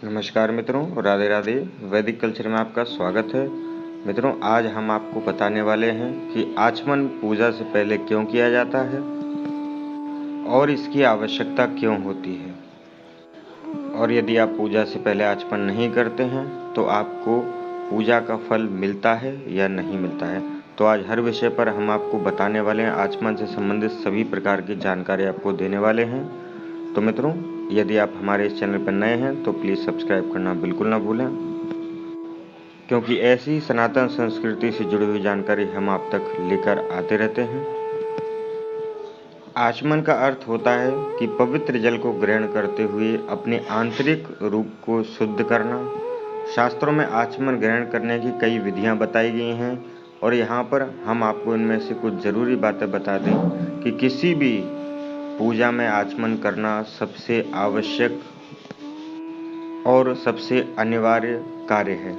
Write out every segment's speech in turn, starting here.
नमस्कार मित्रों, राधे राधे। वैदिक कल्चर में आपका स्वागत है। मित्रों, आज हम आपको बताने वाले हैं कि आचमन पूजा से पहले क्यों किया जाता है और इसकी आवश्यकता क्यों होती है, और यदि आप पूजा से पहले आचमन नहीं करते हैं तो आपको पूजा का फल मिलता है या नहीं मिलता है। तो आज हर विषय पर हम आपको बताने वाले हैं, आचमन से संबंधित सभी प्रकार की जानकारी आपको देने वाले हैं। तो मित्रों, यदि आप हमारे इस चैनल पर नए हैं तो प्लीज़ सब्सक्राइब करना बिल्कुल ना भूलें, क्योंकि ऐसी सनातन संस्कृति से जुड़ी हुई जानकारी हम आप तक लेकर आते रहते हैं। आचमन का अर्थ होता है कि पवित्र जल को ग्रहण करते हुए अपने आंतरिक रूप को शुद्ध करना। शास्त्रों में आचमन ग्रहण करने की कई विधियां बताई गई हैं और यहाँ पर हम आपको इनमें से कुछ ज़रूरी बातें बता दें कि किसी भी पूजा में आचमन करना सबसे आवश्यक और सबसे अनिवार्य कार्य है।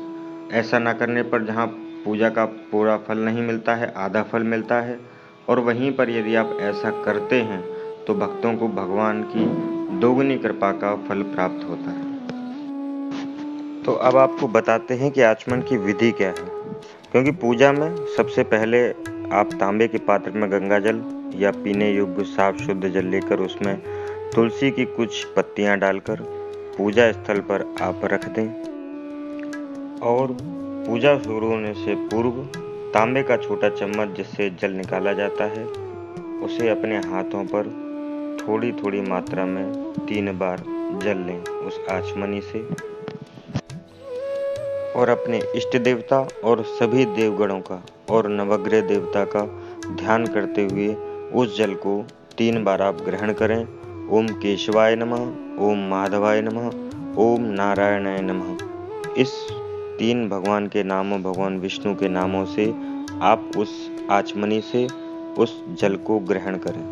ऐसा न करने पर जहाँ पूजा का पूरा फल नहीं मिलता है, आधा फल मिलता है, और वहीं पर यदि आप ऐसा करते हैं तो भक्तों को भगवान की दोगुनी कृपा का फल प्राप्त होता है। तो अब आपको बताते हैं कि आचमन की विधि क्या है, क्योंकि पूजा में सबसे पहले आप तांबे के पात्र में गंगा जल या पीने योग्य साफ शुद्ध जल लेकर उसमें तुलसी की कुछ पत्तियां डालकर पूजा स्थल पर आप रख दें, और पूजा शुरू होने से पूर्व तांबे का छोटा चम्मच जिससे जल निकाला जाता है उसे अपने हाथों पर थोड़ी थोड़ी मात्रा में 3 बार जल लें उस आचमनी से, और अपने इष्ट देवता और सभी देवगणों का और नवग्रह देवता का ध्यान करते हुए उस जल को 3 बार आप ग्रहण करें। ओम केशवाय नमः, ओम माधवाय नमः, ओम नारायणाय नमः। इस 3 भगवान के नामों, भगवान विष्णु के नामों से आप उस आचमनी से उस जल को ग्रहण करें।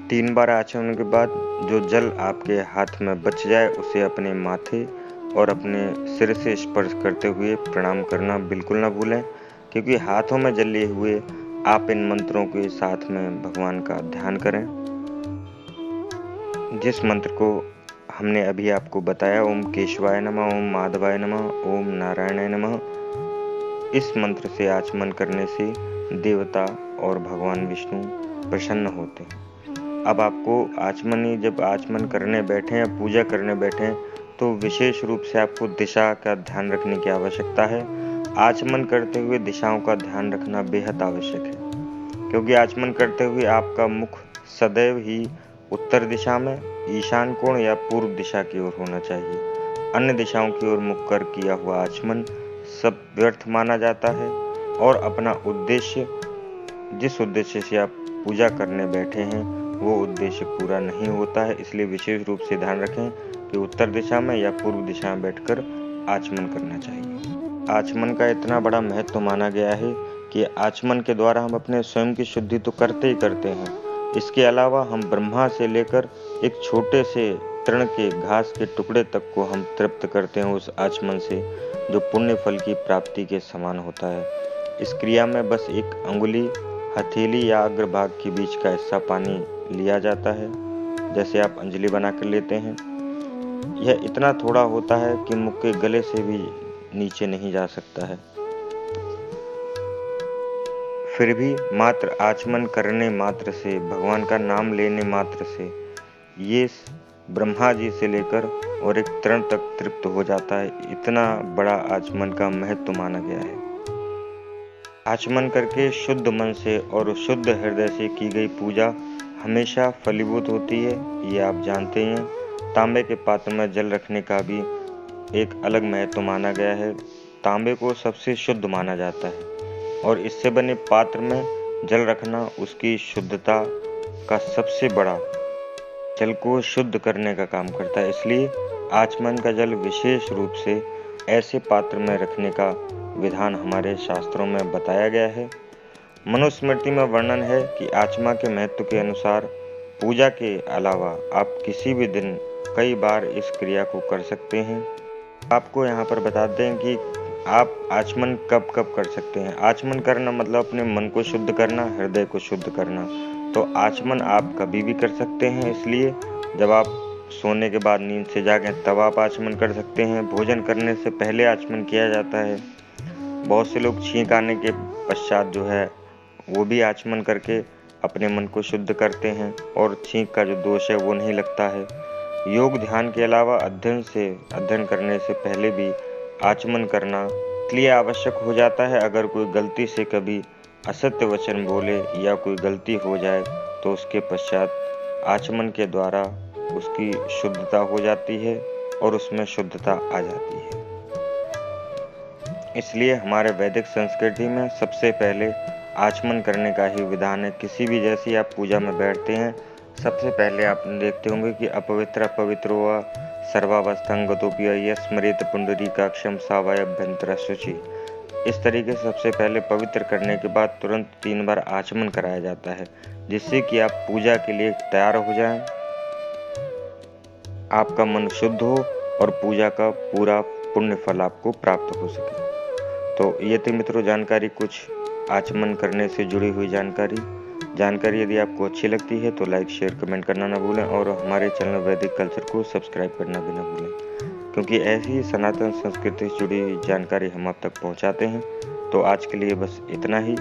3 बार आचमन के बाद जो जल आपके हाथ में बच जाए उसे अपने माथे और अपने सिर से स्पर्श करते हुए प्रणाम करना बिल्कुल ना भूलें, क्योंकि हाथों में जल लिए हुए आप इन मंत्रों के साथ में भगवान का ध्यान करें। जिस मंत्र को हमने अभी आपको बताया, ओम केशवाय नमः, ओम माधवाय नमः, ओम नारायणाय नमः, इस मंत्र से आचमन करने से देवता और भगवान विष्णु प्रसन्न होते हैं। अब आपको जब आचमन करने बैठे या पूजा करने बैठे तो विशेष रूप से आपको दिशा का ध्यान रखने की आवश्यकता है। आचमन करते हुए दिशाओं का ध्यान रखना बेहद आवश्यक है, क्योंकि आचमन करते हुए आपका मुख सदैव ही उत्तर दिशा में, ईशान कोण या पूर्व दिशा की ओर होना चाहिए। अन्य दिशाओं की ओर मुख कर किया हुआ आचमन सब व्यर्थ माना जाता है और अपना उद्देश्य, जिस उद्देश्य से आप पूजा करने बैठे हैं, वो उद्देश्य पूरा नहीं होता है। इसलिए विशेष रूप से ध्यान रखें कि उत्तर दिशा में या पूर्व दिशा में बैठकर आचमन करना चाहिए। आचमन का इतना बड़ा महत्व माना गया है कि आचमन के द्वारा हम अपने स्वयं की शुद्धि तो करते ही करते हैं, इसके अलावा हम ब्रह्मा से लेकर एक छोटे से तृण के घास के टुकड़े तक को हम तृप्त करते हैं उस आचमन से, जो पुण्य फल की प्राप्ति के समान होता है। इस क्रिया में बस एक अंगुली, हथेली या अग्रभाग के बीच का हिस्सा पानी लिया जाता है, जैसे आप अंजलि बनाकर लेते हैं। यह इतना थोड़ा होता है कि मुख के गले से भी नीचे नहीं जा सकता है। फिर भी मात्र आचमन करने मात्र से, भगवान का नाम लेने मात्र से ये ब्रह्मा जी से लेकर और एक तृण तक तृप्त हो जाता है। इतना बड़ा आचमन का महत्व माना गया है। आचमन करके शुद्ध मन से और शुद्ध हृदय से की गई पूजा हमेशा फलीभूत होती है, ये आप जानते हैं। तांबे के पात्र में जल रखने का भी एक अलग महत्व माना गया है। तांबे को सबसे शुद्ध माना जाता है और इससे बने पात्र में जल रखना उसकी शुद्धता का सबसे बड़ा, जल को शुद्ध करने का काम करता है। इसलिए आचमन का जल विशेष रूप से ऐसे पात्र में रखने का विधान हमारे शास्त्रों में बताया गया है। मनुस्मृति में वर्णन है कि आचमन के महत्व के अनुसार पूजा के अलावा आप किसी भी दिन कई बार इस क्रिया को कर सकते हैं। आपको यहाँ पर बता दें कि आप आचमन कब कब कर सकते हैं। आचमन करना मतलब अपने मन को शुद्ध करना, हृदय को शुद्ध करना। तो आचमन आप कभी भी कर सकते हैं, इसलिए जब आप सोने के बाद नींद से जागें तब आप आचमन कर सकते हैं। भोजन करने से पहले आचमन किया जाता है। बहुत से लोग छींक आने के पश्चात जो है वो भी आचमन करके अपने मन को शुद्ध करते हैं और छींक का जो दोष है वो नहीं लगता है। योग ध्यान के अलावा अध्ययन करने से पहले भी आचमन करना इसलिए आवश्यक हो जाता है। अगर कोई गलती से कभी असत्य वचन बोले या कोई गलती हो जाए तो उसके पश्चात आचमन के द्वारा उसकी शुद्धता हो जाती है और उसमें शुद्धता आ जाती है। इसलिए हमारे वैदिक संस्कृति में सबसे पहले आचमन करने का ही विधान है। किसी भी जैसी आप पूजा में बैठते हैं, सबसे पहले आप देखते होंगे कि अपवित्र व सर्वावस्थांगतोपि स्मृत पुंडरीकाक्षम सावाय अभ्यंतर शुचि। इस तरीके से सबसे पहले पवित्र करने के बाद तुरंत 3 बार आचमन कराया जाता है, जिससे कि आप पूजा के लिए तैयार हो जाएं, आपका मन शुद्ध हो और पूजा का पूरा पुण्य फल आपको प्राप्त हो सके। तो ये थी मित्रों जानकारी, कुछ आचमन करने से जुड़ी हुई जानकारी यदि आपको अच्छी लगती है तो लाइक शेयर कमेंट करना ना भूलें और हमारे चैनल वैदिक कल्चर को सब्सक्राइब करना भी ना भूलें, क्योंकि ऐसी ही सनातन संस्कृति से जुड़ी हुई जानकारी हम आप तक पहुंचाते हैं। तो आज के लिए बस इतना ही।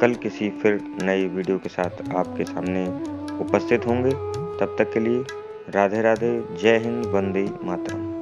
कल किसी फिर नई वीडियो के साथ आपके सामने उपस्थित होंगे। तब तक के लिए राधे राधे, जय हिंद, वंदे मातरम।